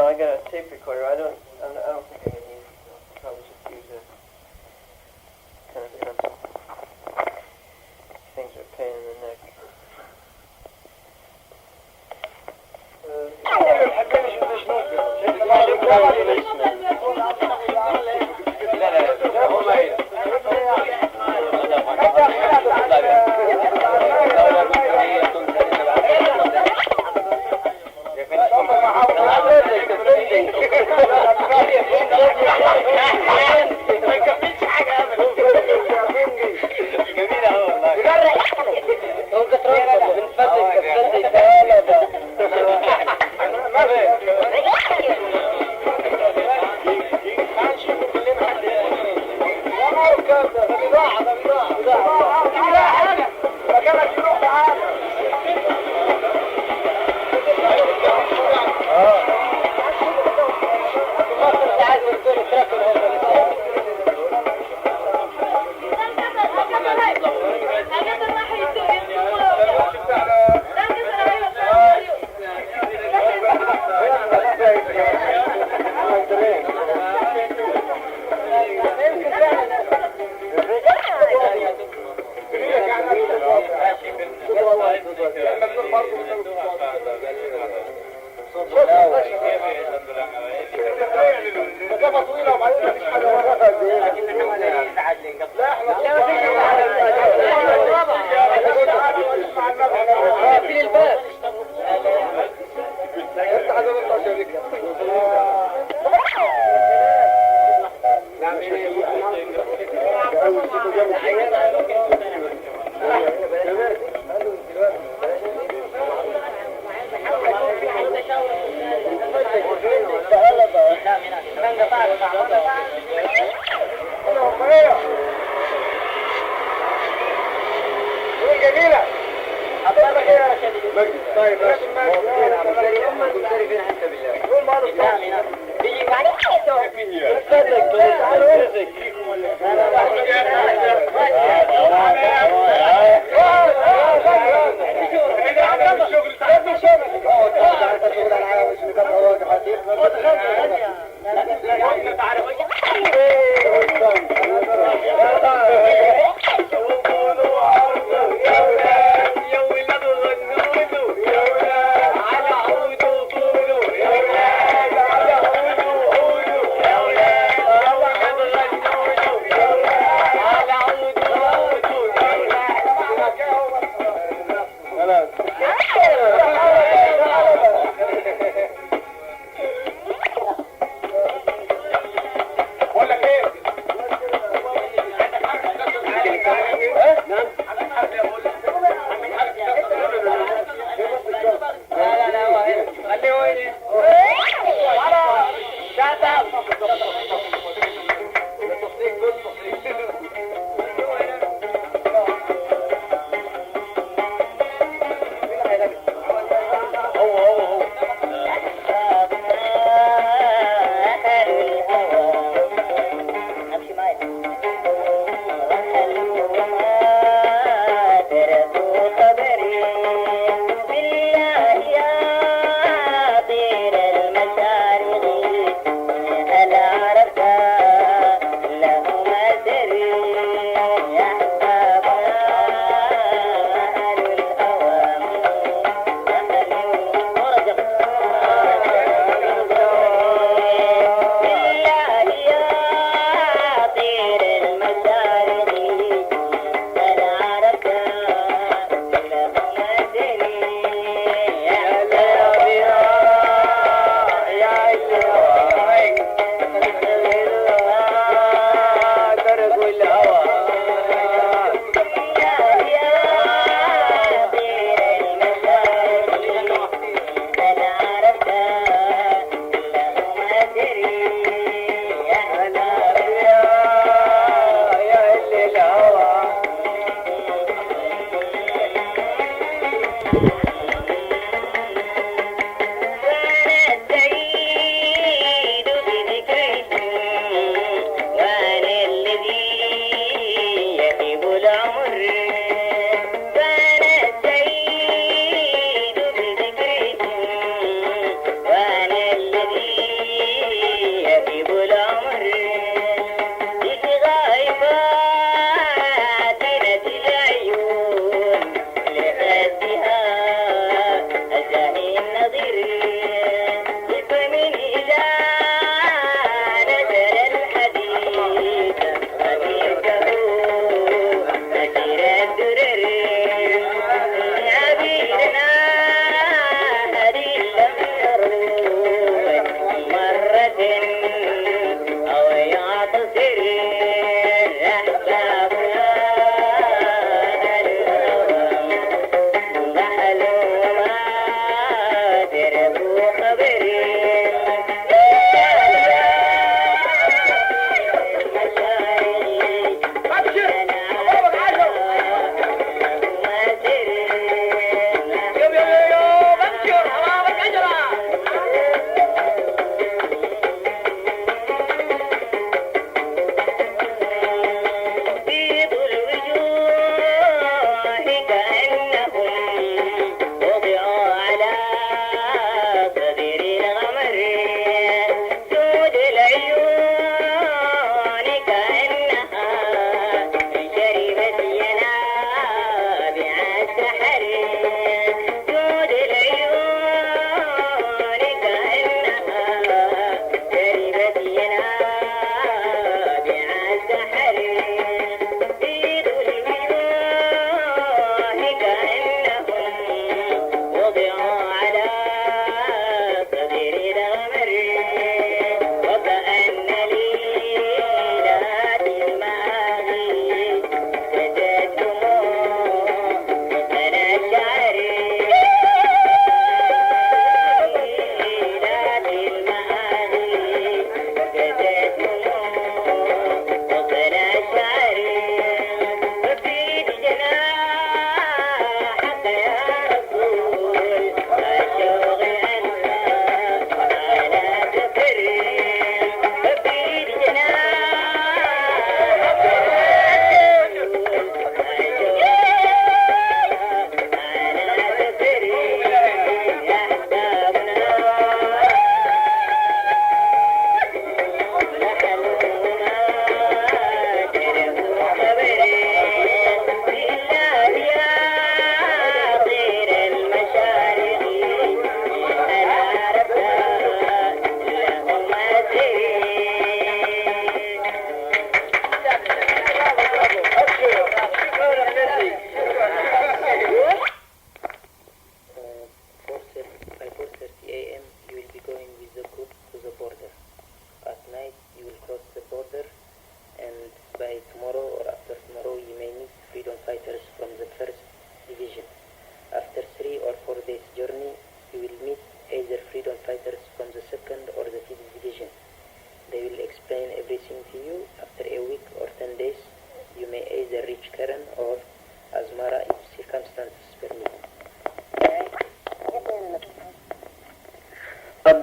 No, I got a tape recorder. I don't think I can use it. Probably just use a kind of pencil. Things are a pain in the neck.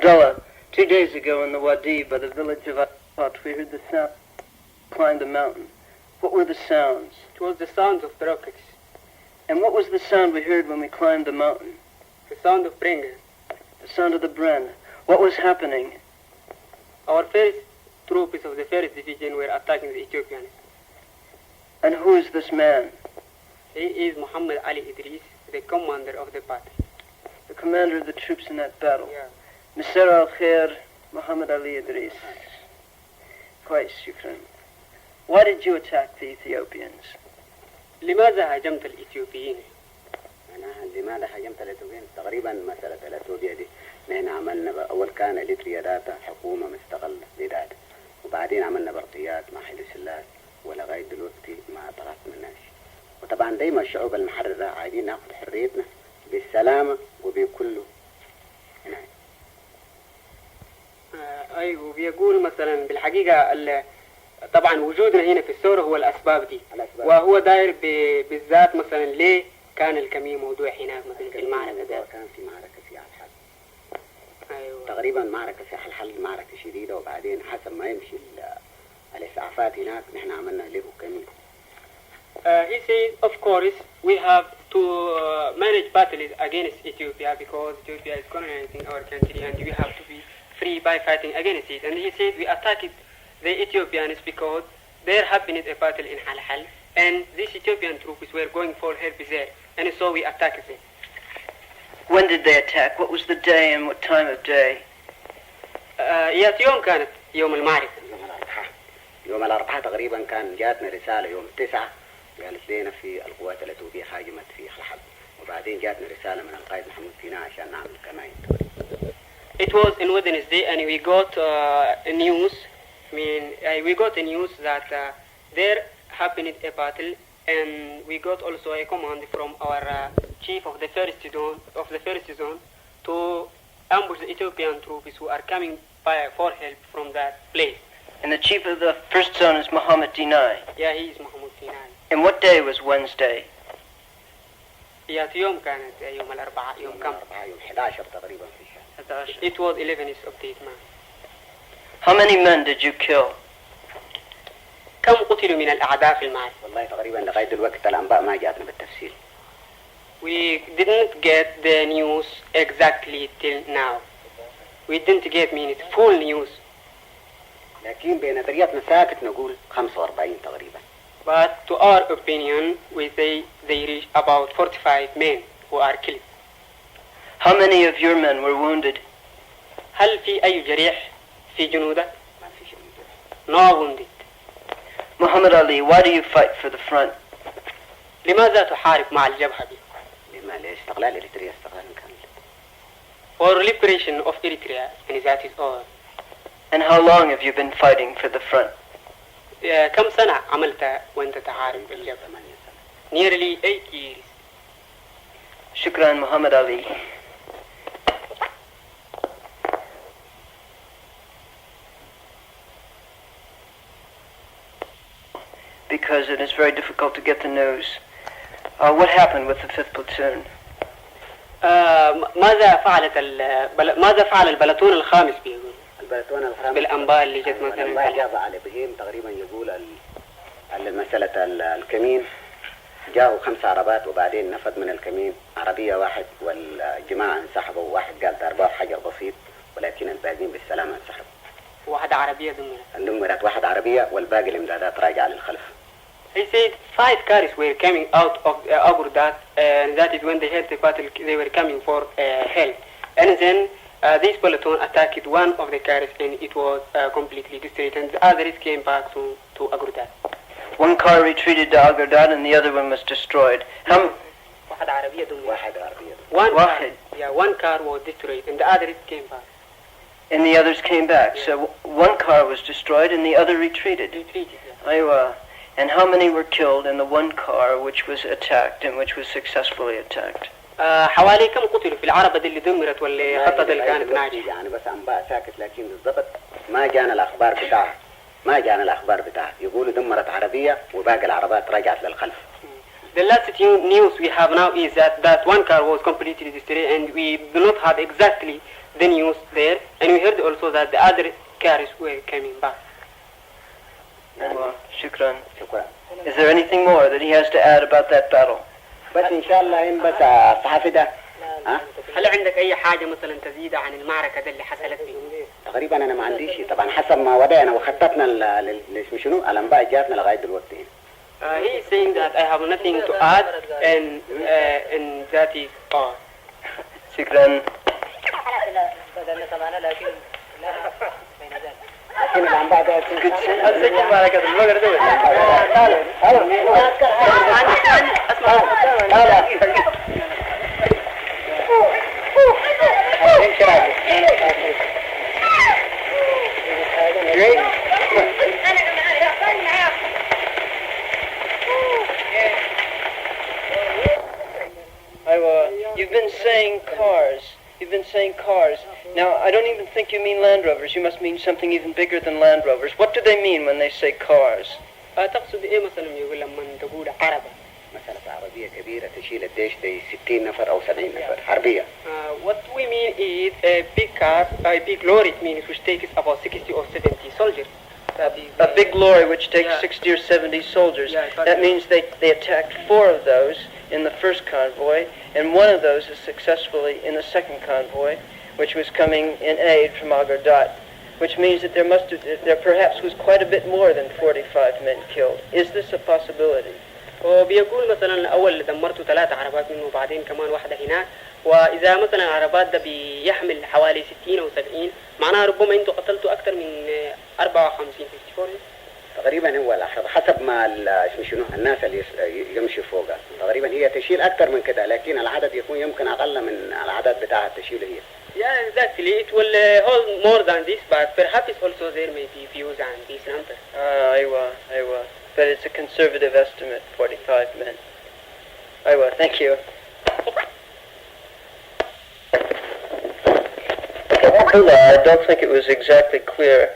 Abdella, 2 days ago in the Wadi by the village of At, we heard the sound climb the mountain. What were the sounds? It was the sound of the rockets. And what was the sound we heard when we climbed the mountain? The sound of Brenga. The sound of the Bren. What was happening? Our first troops of the first division were attacking the Ethiopians. And who is this man? He is Mohammed Ali Idris, the commander of the party. The commander of the troops in that battle. Yeah. Mr. al-Khair, Mohammed Ali Idris. Quite shukran. Why did you attack the Ethiopians? لماذا هاجمت الإثيوبيين؟ أنا لماذا هاجمت الإثيوبيين؟ تقريبا مسألة الإثيوبيا دي نحن عملنا أول كان إريتريا داتا حكومة مستقلة بداتا وبعدين عملنا برقيات مع حلف سلاح ولغاية دلوقتي ما طلعت مناش. وطبعا دايما الشعوب المحررة عايزين ناخذ حريتنا بالسلامة وبكله هنا. أيوه بيقول مثلا بالحقيقة طبعا وجودنا هنا في الثورة هو الأسباب دي. وهو داير بالذات مثلا ليه كان الكمين موضوع هناك مثلا في المعركة ده. كان في معركة في الحل. أيوه. تقريبا معركة في الحل معركة شديدة وبعدين حسب ما يمشي الإسعافات هناك نحن عملنا له كمين. He says, of course, we have to manage battles against Ethiopia because Ethiopia is colonizing our country and we have to be free by fighting against it. And he said we attacked the Ethiopians because there had been a battle in Halhal and these Ethiopian troops were going for help there and so we attacked them. When did they attack? What was the day and what time of day? يوم كانت يوم المعركة. يوم الأربعاء تقريبا كان جاتنا رسالة يوم 9 قالت لنا في القوات الأتوبية هاجمت في حلحل وبعدين جاتنا رسالة من القائد محمود فينا عشان نعمل كمائن. It was in Wednesday and we got a news. We got a news that there happened a battle and we got also a command from our chief of the first zone to ambush the Ethiopian troops who are coming for help from that place. And the chief of the first zone is Mohammed Dinai. Yeah, he is Mohammed Dinai. And what day was Wednesday? يوم كانت يوم الأربعاء يوم كم؟ يوم 11 تقريبا في الشهر. It was 11th of the month. How many men did you kill? كم قتلوا من الأعداء في المعركة؟ والله تقريبا لغاية الوقت الأنباء ما جاتنا بالتفصيل. We didn't get the news exactly till now. We didn't get full news. لكن بنظرياتنا ساكت نقول 45 تقريبا. But to our opinion, we say they reach about 45 men who are killed. How many of your men were wounded? هل في أي جريح في جنودك؟ ما في شيء. No wounded. Muhammad Ali, why do you fight for the front? لماذا تحارب مع الجبهة دي؟ لاستقلال إريتريا استقلال كامل. For liberation of Eritrea, and that is all. And how long have you been fighting for the front? كم سنة عملت وأنت تحارب بالجبهة؟ Nearly 8 years. Shukran, Muhammad Ali. Because it is very difficult to get the news. What happened with the 5th platoon? ماذا فعل البلطون الخامس بيقول؟ البلطون الخامس بالأنباء اللي جت مثلا. الأنباء جاب على إبرهيم تقريبا يقول المسألة الكمين جاءوا 5 عربات وبعدين نفذ من الكمين عربية واحد والجماعة انسحبوا واحد قال ضربوه حجر بسيط ولكن الباقيين بالسلامة انسحبوا. واحدة عربية دمرت واحد عربية والباقي الإمدادات راجعة للخلف. He said 5 cars were coming out of Agurdat and that is when they heard the battle they were coming for help. And then this peloton attacked one of the cars and it was completely destroyed and the others came back to Agurdat. One car retreated to Agurdat and the other one was destroyed. واحدة عربية دمرت. One car was destroyed and the others came back. And the others came back. Yeah. So one car was destroyed and the other retreated. Yeah. And how many were killed in the one car which was attacked and which was successfully attacked? حوالي كم قتلوا في العربة دي اللي دمرت واللي خطة اللي كانت ناجحة؟ يعني بس أنباء ساكت لكن بالضبط ما جانا الأخبار بتاعها. يقولوا دمرت عربية وباقي العربات رجعت للخلف. The last news we have now is that one car was completely destroyed and we do not have exactly the news there, and we heard also that the other cars were coming back. Shukran. Is there anything more that he has to add about that battle? بس إن شاء الله إن بس صحفي ده هل عندك أي حاجة مثلا تزيد عن المعركة اللي حصلت فيه؟ تقريبا أنا ما عنديش طبعا حسب ما ودينا وخططنا شنو الأنباء جاتنا لغاية دلوقتي. He is saying that I have nothing to add and that is all. Shukran. لكن الأنباء ده أسجل معك المقر ده. You've been saying cars. You've been saying cars. Now, I don't even think you mean Land Rovers. You must mean something even bigger than Land Rovers. What do they mean when they say cars? تقصد إيه مثلا يقول لما تقول عربة؟ مثلا عربية كبيرة تشيل الجيش دي 60 نفر أو 70 نفر حربية. What we mean is a big car, a big lorry means which takes about 60 or 70 soldiers. A big lorry which takes 60 or 70 soldiers. That means they attacked 4 of those in the first convoy, and 1 of those is successfully in the second convoy, which was coming in aid from Agordat, which means that there perhaps was quite a bit more than 45 men killed. Is this a possibility? وبيقول مثلا أول دمرت 3 عربات منه وبعدين كمان واحدة هناك وإذا مثلا العربات ده بيحمل حوالي 60 أو 70 معناها ربما أنتوا قتلتوا أكثر من 54 تقريبا هو حسب ما شنو الناس اللي يمشي فوقها تقريبا هي تشيل أكثر من كده لكن العدد يكون يمكن أقل من العدد بتاع التشيل هي. Yeah, exactly. It will hold more than this, but perhaps also there may be views on these numbers. أيوة. But it's a conservative estimate, 45 men. أيوة, thank you. I don't think it was exactly clear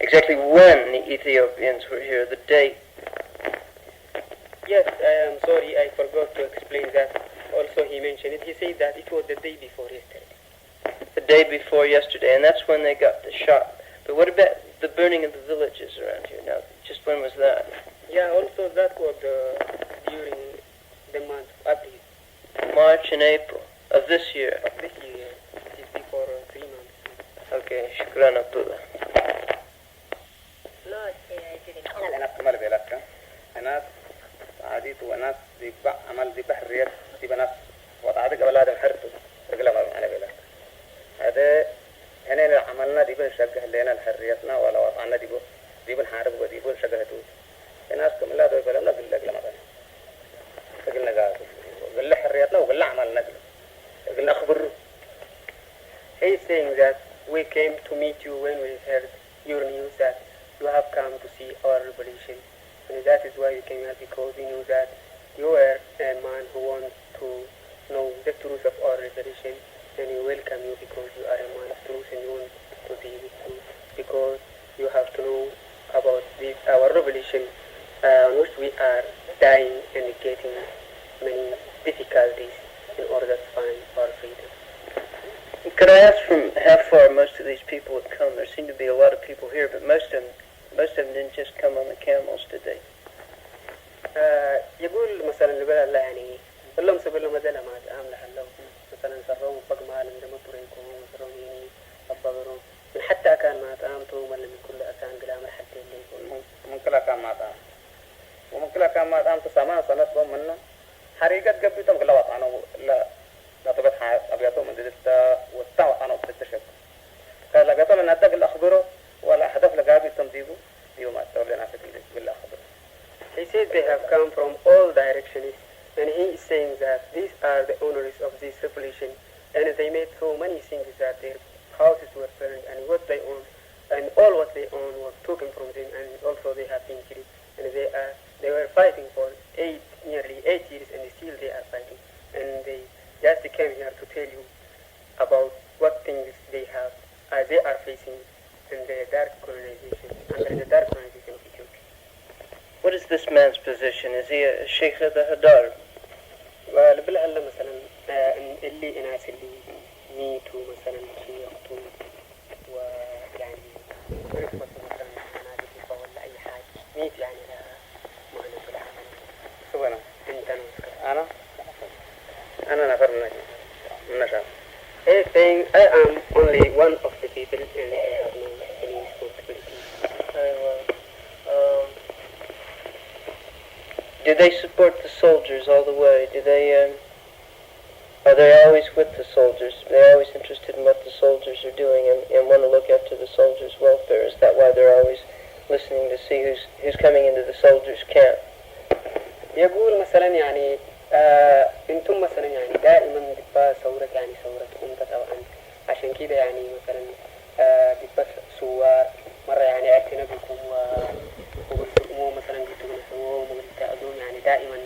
exactly when the Ethiopians were here, the date. Yes, I am sorry, I forgot to explain that. Also he mentioned it. He said that it was the day before yesterday. The day before yesterday, and that's when they got the shot. But what about the burning of the villages around here now? Just when was that? Yeah, also that was during the month of April. March and April of this year? Of this year, it is before 3 months. Okay, shukran Abdullah. أنا أكمل بلادك أنا عاديت وناس ذبح عمل ذبح الرياض دي بناس وضعت قبل هذا الحرب رجلا ما أنا بلاد هذا هنا عملنا دي بنشجع لنا الحريتنا ولا وضعنا دي بنحارب ودي بنشجع هدول الناس كم لا دول بلادنا بالله ما بنا قلنا قال حريتنا وقال عملنا قلنا أخبر. He is saying that we came to meet you when we heard your news that you have come to see our revolution, and that is why we came here, because we knew that you are a man who wants to know the truth of our revolution, and we welcome you because you are a man of truth and you want to be with truth, because you have to know about our revolution, on which we are dying and getting many difficulties in order to find our freedom. Could I ask from how far most of these people have come? There seem to be a lot of people here, but most of them didn't just come on the camels, did they? يقول مثلا البلد لا يعني بلهم سبلهم مدلا ما تعامل حلهم مثلا سرهم فوق ما لم يمطريكم سرهم يعني أبغرهم من حتى كان ما تعامتوا ما لم يكن أكان بلا مرحلتين ليكم ممكن كان ما تعام وممكن كان ما تعام تسمع سنة ومنه حريقة قبيتهم كلا وطعنوا لا تبتح أبياتهم من ذلك وطعنوا بالتشكل فلقيتهم أن أدق الأخبره ولا هدف لقابل تنظيبه يوم أتولينا في بالأخبار. He says they have come from all directions, and he is saying that these are the owners of this revolution, and they made so many things that their houses were burned, and what they own, and all what they own was taken from them, and also they have been killed, and they were fighting for nearly 8 years, and still they are fighting, and they just came here to tell you about what things they are facing in the dark colonization, under the dark colonization of Ethiopia. What is this man's position? Is he a sheikh of the Hadar? والبلع الله مثلا اللي الناس اللي ميتوا مثلا يخطوا ويعني رفضوا مثلا منادق ولا أي حاجة ميت يعني لا مهنة العمل. سوانا أنت نوسك. أنا نفر من نشاط. I think I am only one of the people and I have no any responsibility. Do they support the soldiers all the way? Do they? Are they always with the soldiers? Are they always interested in what the soldiers are doing and want to look after the soldiers' welfare? Is that why they're always listening to see who's coming into the soldiers' camp? يقول مثلا يعني انتم مثلا يعني دائما دبا ثورة يعني ثورة أنت طبعا عشان كده يعني مثلا دبا سوار مرة يعني اعتنا بكم وقلتموا مثلا جيتوا نسووا ومقلتأذون يعني دائما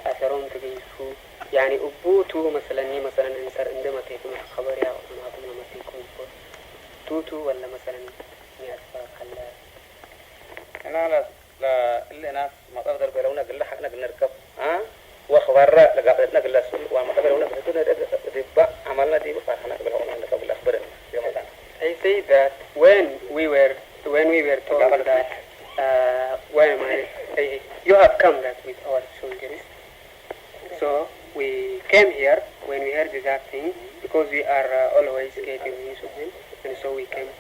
أثرون تجيسوا يعني أبوتوا مثلا انسر عندما تيكم خبر يا أخوانكم لما تيكم توتو ولا مثلا أسفاق خلا أنا لا اللي ناس ما تقدر بيرونا قل حقنا قلنا نركب وخبر لقابلتنا قل سول وما تقدرونا بتقولنا دبا عملنا دي بفرحنا قبلنا نركب الأخبار يوم كان. I say that when we were told that you have come that with our soldiers, so we came here when we heard that thing because we are always getting news of him, and so we came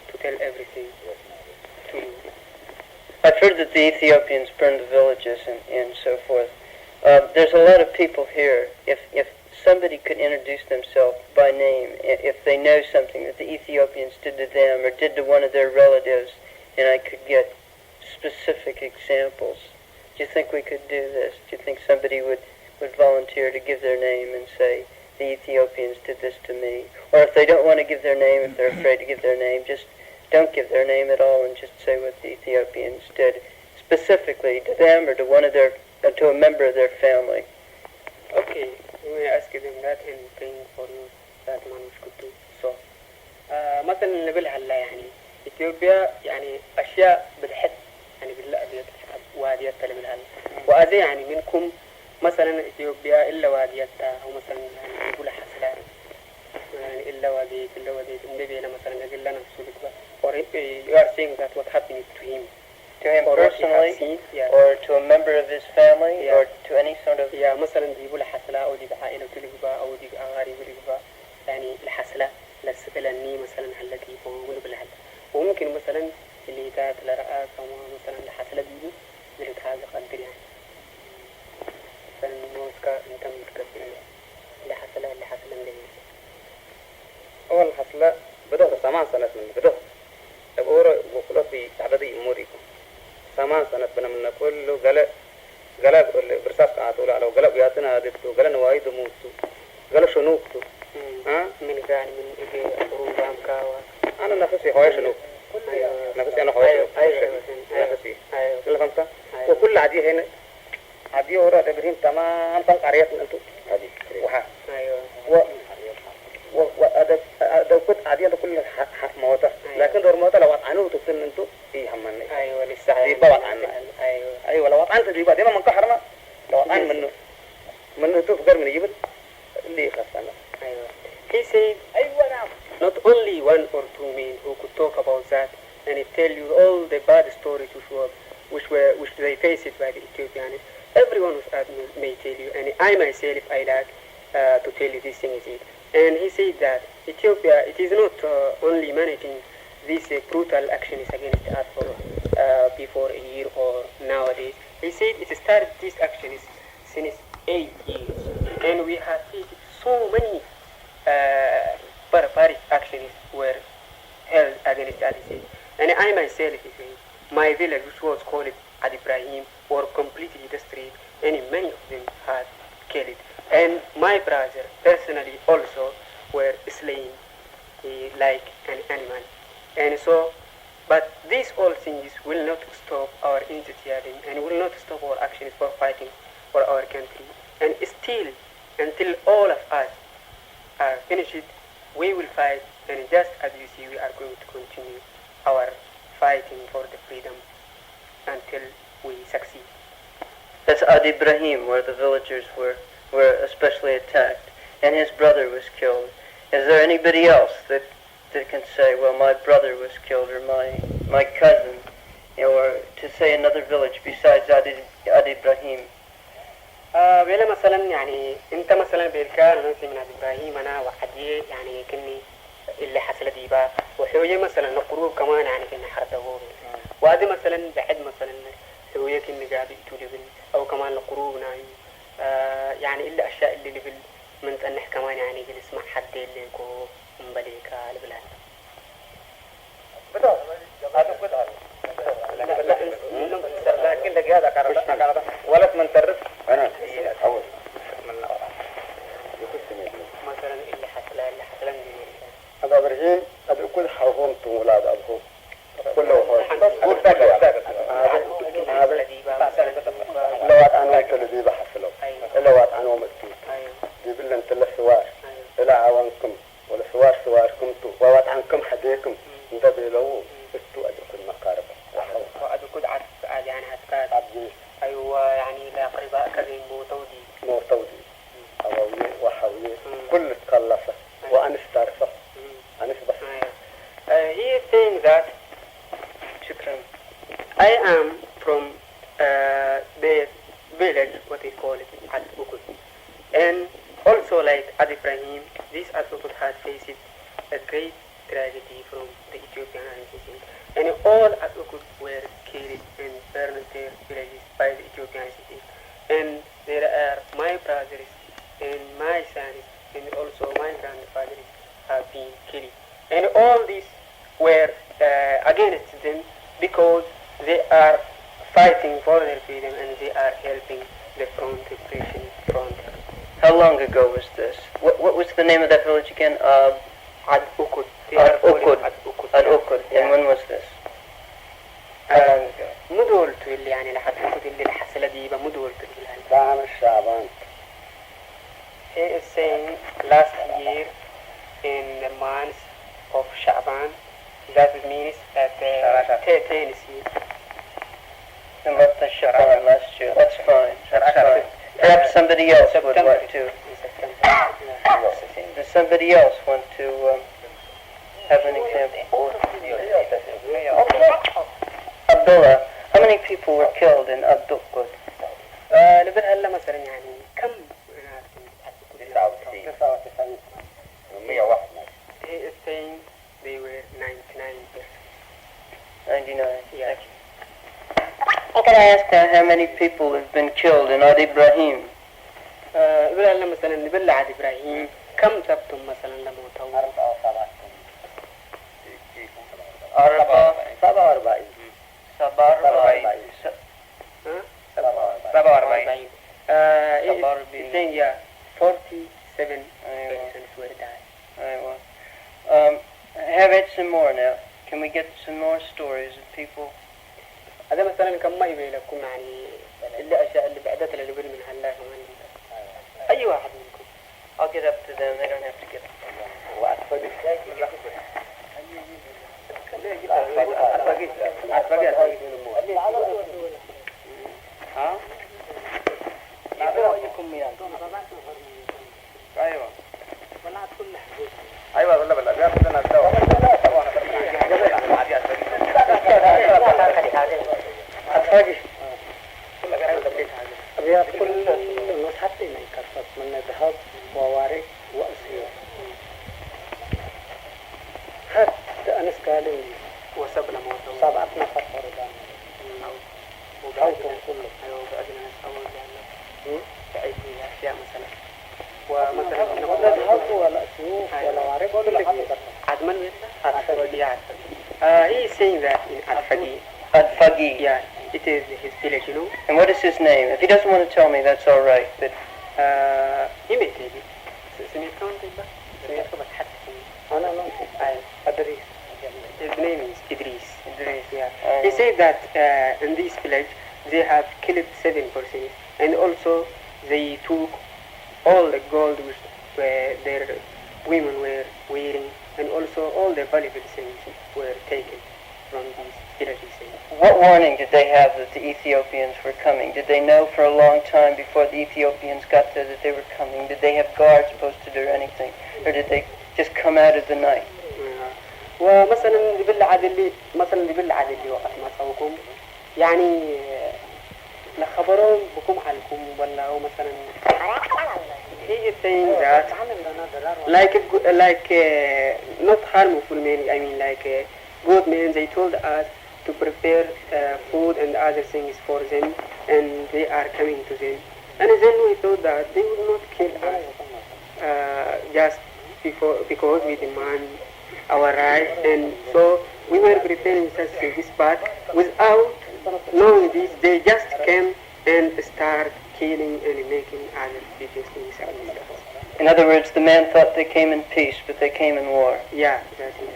to tell everything to you. I've heard that the Ethiopians burned the villages and so forth. There's a lot of people here. If somebody could introduce themselves by name, if they know something that the Ethiopians did to them or did to one of their relatives, and I could get specific examples, do you think we could do this? Do you think somebody would volunteer to give their name and say, the Ethiopians did this to me? Or if they don't want to give their name, if they're afraid to give their name, just don't give their name at all and just say what the Ethiopians did specifically to them or to one of their, to a member of their family. Okay, we may ask them that and praying for you that man which could do so. مثلا نقول هلا يعني إثيوبيا يعني أشياء بالحد يعني بالأبيض واديات تلي بالهلا وأذي يعني منكم مثلا إثيوبيا إلا واديتها أو مثلا يعني يقول حسلان يعني إلا واديت النبي لما مثلا يقول لنا سولك or you are saying that what happened to him personally seen, yeah. or to a member of his family or to any sort of مثلا يقول حسلة أو دي بعائلة تلقبا أو دي أغاري تلقبا يعني الحسلة لسئلني مثلا هلتي ومن بالهل وممكن مثلا اللي تات لرأى كما مثلا الحسلة دي اللي تحاجة قدر يعني فالموسكا انت متكبر اللي حسلة اللي أول حصلة بدأ 8 سنة من بدأ أبورا وكل في تعددي أموريكم 8 سنة بنا من كله قال برساس قاعدوا على وقال بياتنا هدتو قال نوايد موتو قال شنوكتو من يعني من روبام كاوا أنا نفسي هواي شنوك نفسي أنا هواي نفسي كل فهمت وكل عادي هنا عادي ورا إبرهيم تمام قرية أنتو عادي وها وأدب كنت عادي أنتو كل موتة لكن دور موتة لو عنو تفصل أنتو في همني أيوة لسه دي بوات عنا أيوة لو عنت دي بعدين ما نكحرنا لو عن منه تفكر من يجيب اللي خسنا أيوة he said أيوة نعم not only one or two men who could talk about that and tell you all the bad stories which they faced by the Ethiopians. Everyone may tell you, and I myself I like to tell you this thing is it. And he said that Ethiopia, it is not only managing these brutal actions against us for before a year or nowadays. He said it started these actions since 8 years, and we have faced so many barbaric actions were held against us. And I myself, he said, my village, which was called Adi Ibrahim, were completely destroyed, and many of them had killed. And my brother personally also were slain like an animal. And so, but these all things will not stop our enthusiasm and will not stop our actions for fighting for our country. And still, until all of us are finished, we will fight. And just as you see, we are going to continue our fighting for the freedom until we succeed. That's Adi Ibrahim, where the villagers were especially attacked, and his brother was killed. Is there anybody else that can say, well, my brother was killed, or my cousin, or to say another village besides Adi Ibrahim? بلا مثلا يعني انت مثلا بالكار نسي من ابي ابراهيم انا وحدي يعني كني اللي حصل دي بقى وحويه مثلا القروب كمان يعني كنا حرده وهذا مثلا بعد مثلا حويه كني قاعد يتولي او كمان القروب ناي يعني الا اشياء اللي بال من تنح كمان يعني بنسمع حد اللي كو مبليكا البلاد بدو هذا كده لكن اللي هذا كارثة ولا من ترف انا اول مثلا اللي حصل هذا ابراهيم هذا كل حرفهم اولاد ابوه كله لو انا الذي بحصله لو انا مكتوب يقول انت السوار لا عوانكم ولا سواركم ووات عنكم حديكم انت بلو استو ادكم مقارب وادكم عاد يعني هتكاد ايوه يعني لا قريبا كذي موتودي اوي وحوي كل تخلصه وانا استعرفه انا بس he is saying that I am from the village what they call it at Ukud and also like Adi Ibrahim this at Ukud had faced a great tragedy from the Ethiopian ICC and all at Ukud were killed and burned their villages by the Ethiopian ICC and there are my brothers and my sons and also my grandfathers have been killed and all these were against them because they are fighting for their freedom and they are helping the front repression front. How long ago was this? What was the name of that village again? Ad Ukud. Ad Ukud. And when was this? How long ago? مدولت اللي يعني لحد أكد اللي الحصلة دي بمدولت اللي دعم الشعبان. He is saying last year in the month of Shaban that means at the 10th year. The month of Shaban last year. That's fine. Perhaps somebody else would like to. Does somebody else want to have an example? Abdella, how many people were killed in Ukud? نبدأ هلا مثلا يعني كم 99 101 He is saying they were 99. 99. Yeah. Can I ask how many people have been killed in Adi Ibrahim? نبدأ هلا مثلا نبلع عاد إبراهيم كم تبتم مثلا لموتوا 47 He's saying yeah 47 persons were died. Have it some more now. Can we get some more stories of people? هذا مثلا كم ما يبي لكم يعني اللي أشياء اللي بعدت اللي بيقول من هلا كمان أي واحد منكم. I'll get up to them. They don't have to get up. ايوه ولا بلا بياخذنا الدواء كل نصحتي ما يكفت من ذهب ووارق وأسير حتى أنس قالوا وسبنا موت 7 نفر فرضان وقالتهم كله وبعدنا نسوي يعني بعيد أشياء مثلا ومثلا ولا ذهب ولا سيوف ولا وارق كل شيء عدمن he is saying that in Al-Fagi. Yeah, it is his village, you know. And what is his name? If he doesn't want to tell me, that's all right. But he may tell you. أدريس. His name is Idris. Yeah. He said that in this village they have killed 7 persons, and also they took all the gold which their women were wearing, and also all the valuable things were taken from these villages. What warning did they have that the Ethiopians were coming? Did they know for a long time before the Ethiopians got there that they were coming? Did they have guards posted or anything? Or did they just come out of the night. ومثلا يبلع عدلي وقت ما صوكم يعني لخبرهم بكم عليكم ولا هو مثلا he is saying that like not harmful men, I mean like good men, they told us to prepare food and other things for them and they are coming to them, and then we thought that they would not kill us just because we demand our right, and so we were preparing such this part without knowing this. They just came and start killing and making other serious things. In other words, the man thought they came in peace, but they came in war. Yeah, exactly.